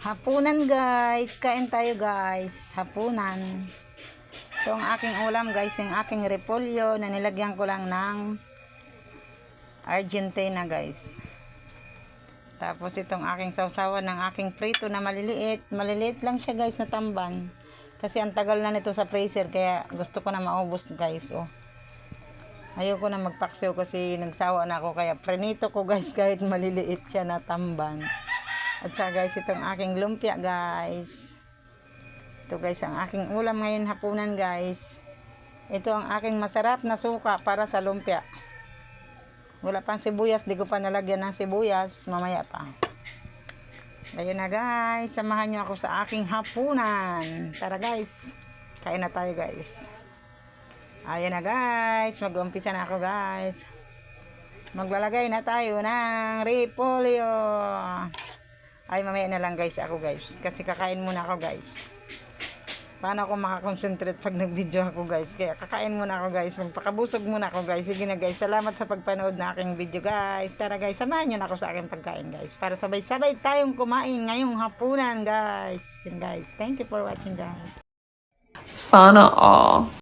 Hapunan guys, kain tayo guys, hapunan. Ito ang aking ulam guys, yung aking repolyo na nilagyan ko lang ng Argentina guys. Tapos itong aking sausawan ng aking prito na maliliit. Maliliit lang siya guys na tamban. Kasi ang tagal na nito sa freezer kaya gusto ko na maubos guys. Oh. Ayoko na magpaksiw kasi nagsawa na ako kaya prenito ko guys kahit maliliit siya na tamban. At saka guys, itong aking lumpia guys. Ito guys, ang aking ulam ngayon hapunan guys. Ito ang aking masarap na suka para sa lumpia. Wala pang sibuyas, di ko pa nalagyan ng sibuyas. Mamaya pa. Ayun na guys, samahan nyo ako sa aking hapunan. Tara guys, kain na tayo guys. Ayun na guys, mag-umpisa na ako guys. Maglalagay na tayo ng repolyo. Ay, mamaya na lang guys ako guys. Kasi kakain muna ako guys. Paano ako makakonsentrate pag nag-video ako guys. Kaya kakain muna ako guys. Magpakabusog muna ako guys. Sige na guys. Salamat sa pagpanood na aking video guys. Tara guys, samahan nyo na ako sa aking pagkain guys. Para sabay-sabay tayong kumain ngayong hapunan guys. Yan guys. Thank you for watching guys. Sana all.